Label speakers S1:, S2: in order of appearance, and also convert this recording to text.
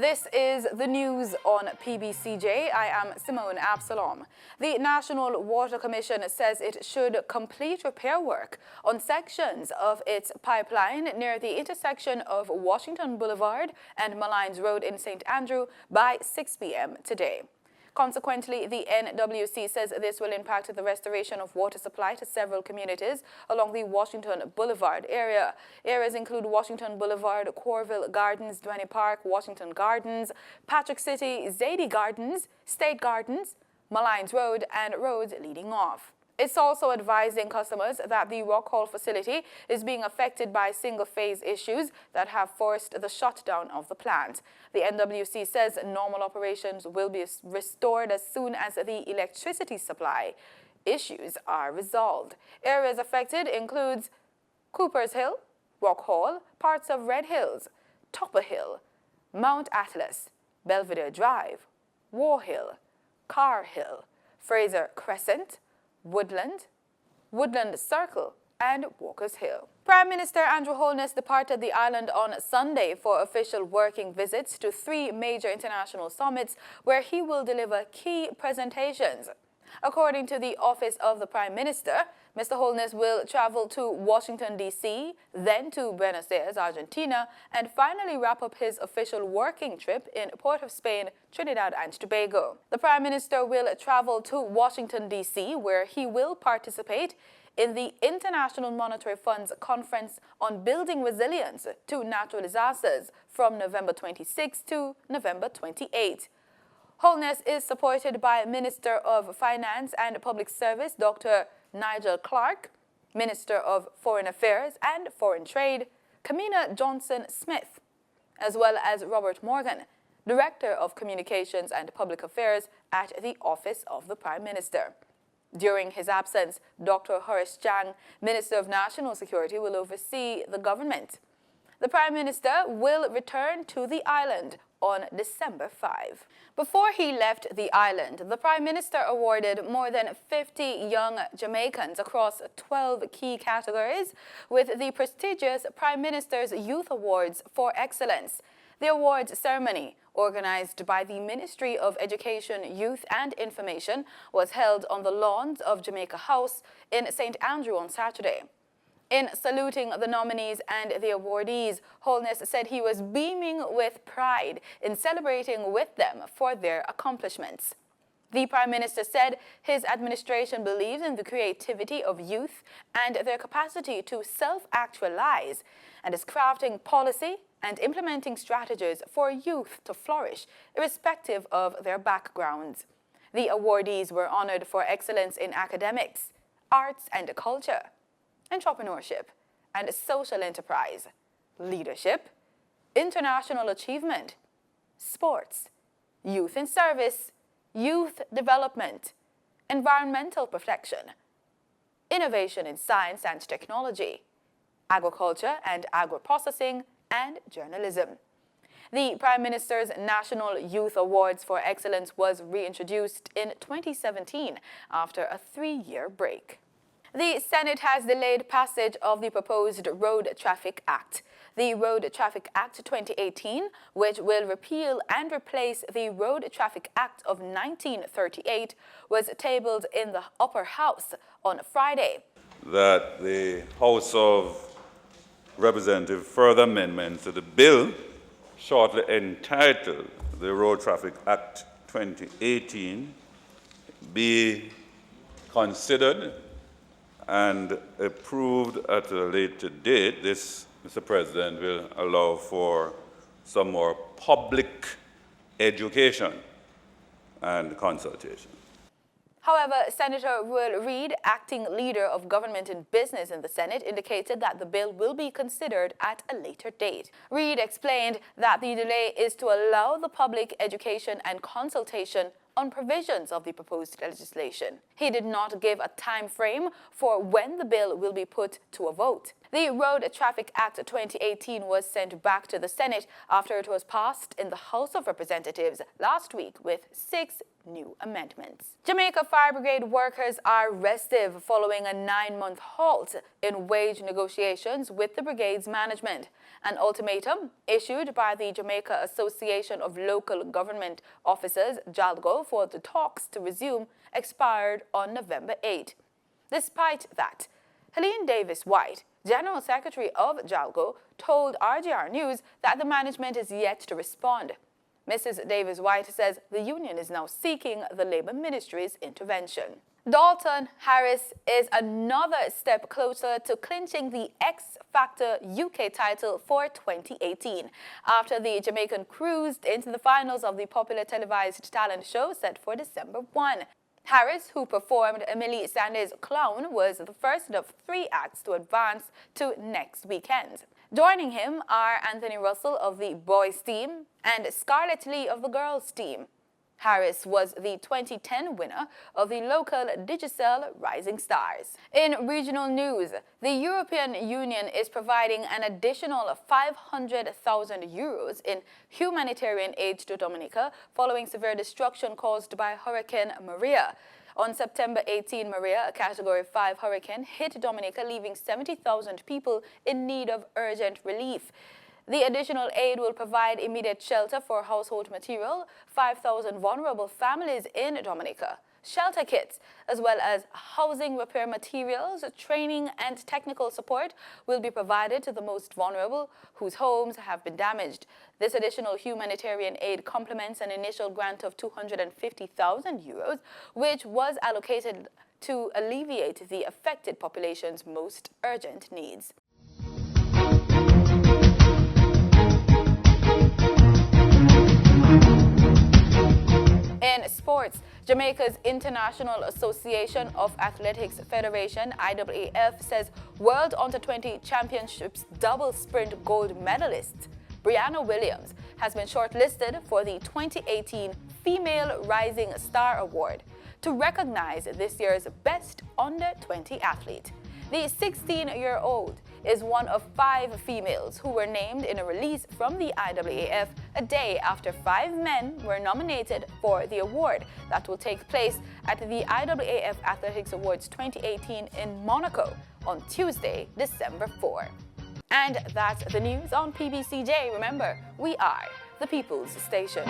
S1: This is the news on PBCJ. I am Simone Absalom. The National Water Commission says it should complete repair work on sections of its pipeline near the intersection of Washington Boulevard and Malines Road in St. Andrew by 6 p.m. today. Consequently, the NWC says this will impact the restoration of water supply to several communities along the Washington Boulevard area. Areas include Washington Boulevard, Corville Gardens, Duane Park, Washington Gardens, Patrick City, Zadie Gardens, State Gardens, Malines Road, and roads leading off. It's also advising customers that the Rock Hall facility is being affected by single-phase issues that have forced the shutdown of the plant. The NWC says normal operations will be restored as soon as the electricity supply issues are resolved. Areas affected includes Coopers Hill, Rock Hall, parts of Red Hills, Topper Hill, Mount Atlas, Belvedere Drive, War Hill, Carr Hill, Fraser Crescent, Woodland Circle, and Walker's Hill. Prime Minister Andrew Holness departed the island on Sunday for official working visits to 3 major international summits where he will deliver key presentations. According to the Office of the Prime Minister, Mr. Holness will travel to Washington, D.C., then to Buenos Aires, Argentina, and finally wrap up his official working trip in Port of Spain, Trinidad and Tobago. The Prime Minister will travel to Washington, D.C., where he will participate in the International Monetary Fund's Conference on Building Resilience to Natural Disasters from November 26 to November 28. Holness is supported by Minister of Finance and Public Service Dr. Nigel Clark, Minister of Foreign Affairs and Foreign Trade Kamina Johnson-Smith, as well as Robert Morgan, Director of Communications and Public Affairs at the Office of the Prime Minister. During his absence, Dr. Horace Chang, Minister of National Security, will oversee the government. The Prime Minister will return to the island on December 5. Before he left the island, the Prime Minister awarded more than 50 young Jamaicans across 12 key categories with the prestigious Prime Minister's Youth Awards for Excellence. The awards ceremony, organized by the Ministry of Education, Youth and Information, was held on the lawns of Jamaica House in St. Andrew on Saturday. In saluting the nominees and the awardees, Holness said he was beaming with pride in celebrating with them for their accomplishments. The Prime Minister said his administration believes in the creativity of youth and their capacity to self-actualize and is crafting policy and implementing strategies for youth to flourish, irrespective of their backgrounds. The awardees were honored for excellence in academics, arts and culture, entrepreneurship and social enterprise, leadership, international achievement, sports, youth in service, youth development, environmental protection, innovation in science and technology, agriculture and agro-processing, and journalism. The Prime Minister's National Youth Awards for Excellence was reintroduced in 2017 after a 3-year break. The Senate has delayed passage of the proposed Road Traffic Act. The Road Traffic Act 2018, which will repeal and replace the Road Traffic Act of 1938, was tabled in the Upper House on Friday.
S2: That the House of Representatives further amendments to the bill shortly entitled the Road Traffic Act 2018 be considered and approved at a later date. This, Mr. President, will allow for some more public education and consultation.
S1: However, Senator Will Reid, acting leader of government and business in the Senate, indicated that the bill will be considered at a later date. Reid explained that the delay is to allow the public education and consultation on provisions of the proposed legislation. He did not give a time frame for when the bill will be put to a vote. The Road Traffic Act 2018 was sent back to the Senate after it was passed in the House of Representatives last week with 6 new amendments. Jamaica Fire Brigade workers are restive following a 9-month halt in wage negotiations with the brigade's management. An ultimatum issued by the Jamaica Association of Local Government Officers, JALGO, for the talks to resume expired on November 8. Despite that, Helene Davis-White, General Secretary of JALGO, told RGR News that the management is yet to respond. Mrs. Davis-White says the union is now seeking the Labour Ministry's intervention. Dalton Harris is another step closer to clinching the X Factor UK title for 2018 after the Jamaican cruised into the finals of the popular televised talent show set for December 1. Harris, who performed Emily Sanders' Clown, was the first of 3 acts to advance to next weekend. Joining him are Anthony Russell of the boys team and Scarlett Lee of the girls team. Harris was the 2010 winner of the local Digicel Rising Stars. In regional news, the European Union is providing an additional €500,000 in humanitarian aid to Dominica following severe destruction caused by Hurricane Maria. On September 18, Maria, a Category 5 hurricane, hit Dominica, leaving 70,000 people in need of urgent relief. The additional aid will provide immediate shelter for household material, 5,000 vulnerable families in Dominica, shelter kits, as well as housing repair materials, training and technical support will be provided to the most vulnerable whose homes have been damaged. This additional humanitarian aid complements an initial grant of €250,000, which was allocated to alleviate the affected population's most urgent needs. In sports, Jamaica's International Association of Athletics Federation, IAAF, says World Under-20 Championships double sprint gold medalist Brianna Williams has been shortlisted for the 2018 Female Rising Star Award to recognize this year's best under-20 athlete. The 16-year-old is one of 5 females who were named in a release from the IAAF a day after 5 men were nominated for the award that will take place at the IAAF Athletics Awards 2018 in Monaco on Tuesday, December 4. And that's the news on PBCJ. Remember, we are the People's Station.